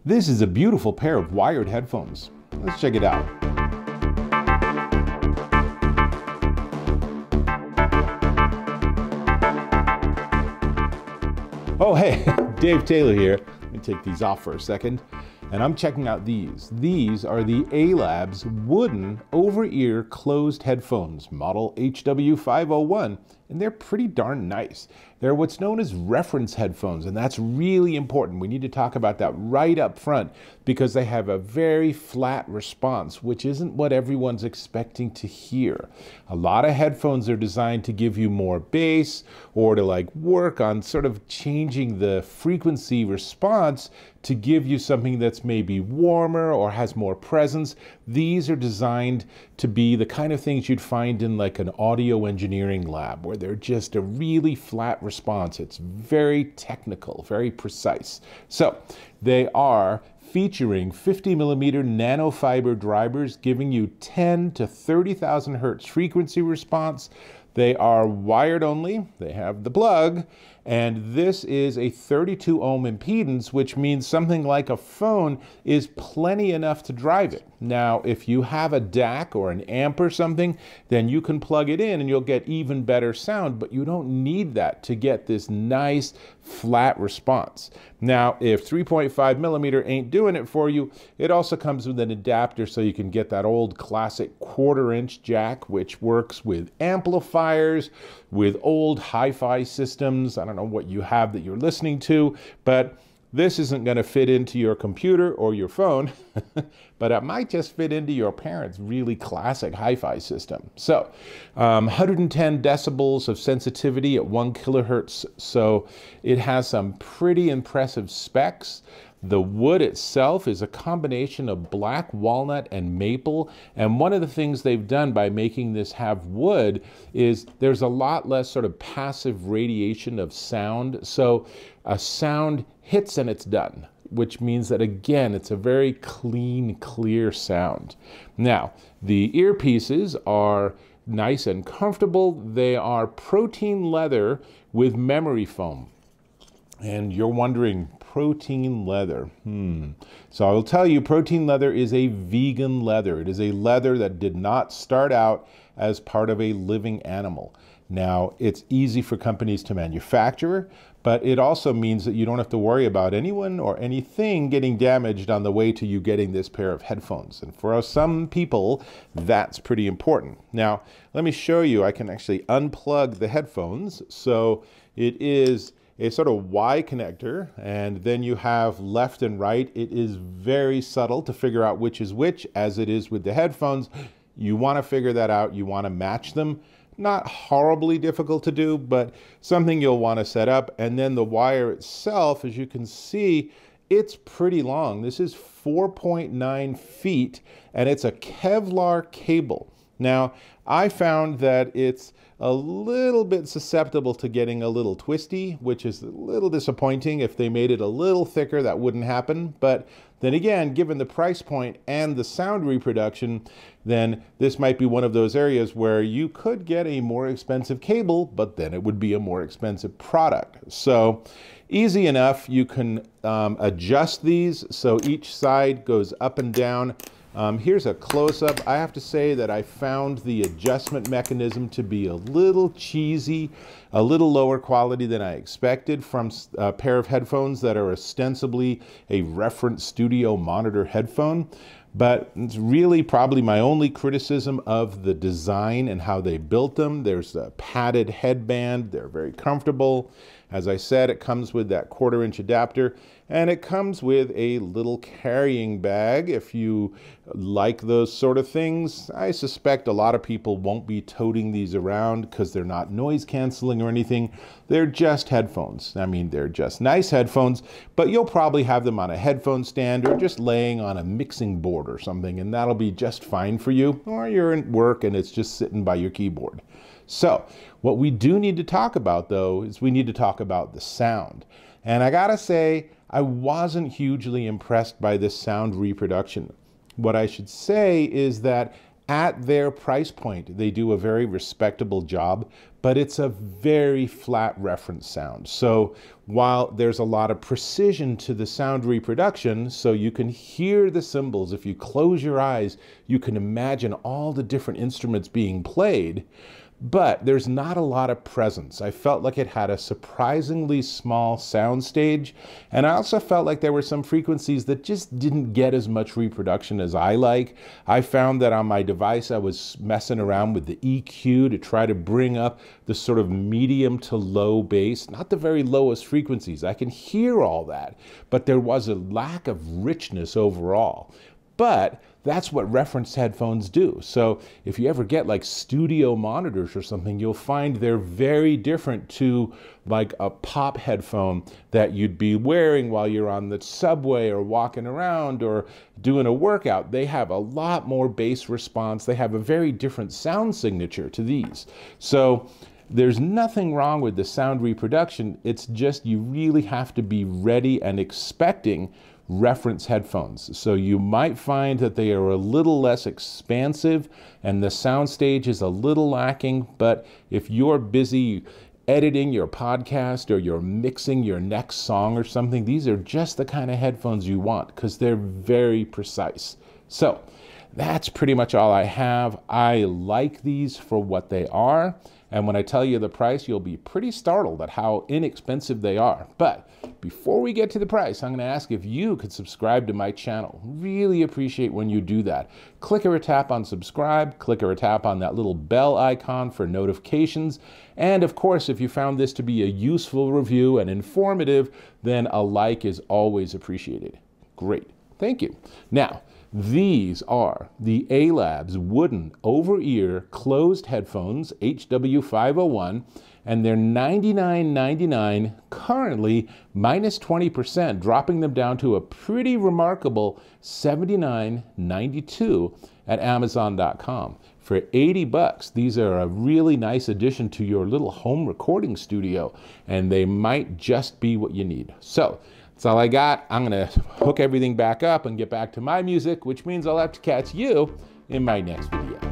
This is a beautiful pair of wired headphones. Let's check it out. Oh, hey, Dave Taylor here. Let me take these off for a second. And I'm checking out these. These are the ALABS wooden over-ear closed headphones, model HW501, and they're pretty darn nice. They're what's known as reference headphones, and that's really important. We need to talk about that right up front because they have a very flat response, which isn't what everyone's expecting to hear. A lot of headphones are designed to give you more bass or to work on sort of changing the frequency response to give you something that's maybe warmer or has more presence. These are designed to be the kind of things you'd find in an audio engineering lab where they're just a really flat response. It's very technical, very precise. So they are featuring 50mm nanofiber drivers giving you 10 to 30,000 hertz frequency response. They are wired only, they have the plug, and this is a 32 ohm impedance, which means something like a phone is plenty enough to drive it. Now, if you have a DAC or an amp or something, then you can plug it in and you'll get even better sound, but you don't need that to get this nice flat response. Now, if 3.5mm ain't doing it for you, it also comes with an adapter so you can get that old classic 1/4" jack, which works with amplifiers, with old hi-fi systems. I don't know what you have that you're listening to, but this isn't going to fit into your computer or your phone, but it might just fit into your parents' really classic hi-fi system. So 110 decibels of sensitivity at 1 kilohertz, so it has some pretty impressive specs. The wood itself is a combination of black walnut and maple, and one of the things they've done by making this have wood is there's a lot less sort of passive radiation of sound, so a sound hits and it's done, which means that again it's a very clean, clear sound. Now, the earpieces are nice and comfortable. They are protein leather with memory foam. And you're wondering, protein leather. So I will tell you, protein leather is a vegan leather. It is a leather that did not start out as part of a living animal. Now, it's easy for companies to manufacture, but it also means that you don't have to worry about anyone or anything getting damaged on the way to you getting this pair of headphones. And for some people, that's pretty important. Now, let me show you. I can actually unplug the headphones. So it is a sort of Y connector, and then you have left and right. It is very subtle to figure out which is which, as it is with the headphones. You want to figure that out. You want to match them. Not horribly difficult to do, but something you'll want to set up. And then the wire itself, as you can see, it's pretty long. This is 4.9 feet, and it's a Kevlar cable. Now, I found that it's a little bit susceptible to getting a little twisty, which is a little disappointing. If they made it a little thicker, that wouldn't happen. But then again, given the price point and the sound reproduction, then this might be one of those areas where you could get a more expensive cable, but then it would be a more expensive product. So easy enough. You can adjust these so each side goes up and down. Here's a close-up. I have to say that I found the adjustment mechanism to be a little cheesy, a little lower quality than I expected from a pair of headphones that are ostensibly a reference studio monitor headphone. But it's really probably my only criticism of the design and how they built them. There's a padded headband. They're very comfortable. As I said, it comes with that 1/4" adapter, and it comes with a little carrying bag. If you like those sort of things, I suspect a lot of people won't be toting these around because they're not noise canceling or anything. They're just headphones. I mean, they're just nice headphones, but you'll probably have them on a headphone stand or just laying on a mixing board or something, and that'll be just fine for you. Or you're at work and it's just sitting by your keyboard. So what we do need to talk about, though, is we need to talk about the sound. And I gotta say, I wasn't hugely impressed by this sound reproduction. What I should say is that At their price point, they do a very respectable job, but it's a very flat reference sound. So while there's a lot of precision to the sound reproduction, so you can hear the cymbals, if you close your eyes, you can imagine all the different instruments being played, but there's not a lot of presence. I felt like it had a surprisingly small sound stage, and I also felt like there were some frequencies that just didn't get as much reproduction as I like. I found that on my device I was messing around with the EQ to try to bring up the sort of medium to low bass, not the very lowest frequencies. I can hear all that, but there was a lack of richness overall. But that's what reference headphones do. So if you ever get like studio monitors or something, you'll find they're very different to like a pop headphone that you'd be wearing while you're on the subway or walking around or doing a workout. They have a lot more bass response. They have a very different sound signature to these. So there's nothing wrong with the sound reproduction. It's just you really have to be ready and expecting reference headphones. So you might find that they are a little less expansive and the sound stage is a little lacking, but if you're busy editing your podcast or you're mixing your next song or something, these are just the kind of headphones you want because they're very precise. So that's pretty much all I have. I like these for what they are. And when I tell you the price, you'll be pretty startled at how inexpensive they are. But before we get to the price, I'm going to ask if you could subscribe to my channel. Really appreciate when you do that. Click or tap on subscribe, click or tap on that little bell icon for notifications. And of course, if you found this to be a useful review and informative, then a like is always appreciated. Great. Thank you. Now, these are the ALABS wooden over-ear closed headphones, HW501, and they're $99.99, currently minus 20%, dropping them down to a pretty remarkable $79.92 at Amazon.com. For 80 bucks, these are a really nice addition to your little home recording studio, and they might just be what you need. So, that's all I got. I'm going to hook everything back up and get back to my music, which means I'll have to catch you in my next video.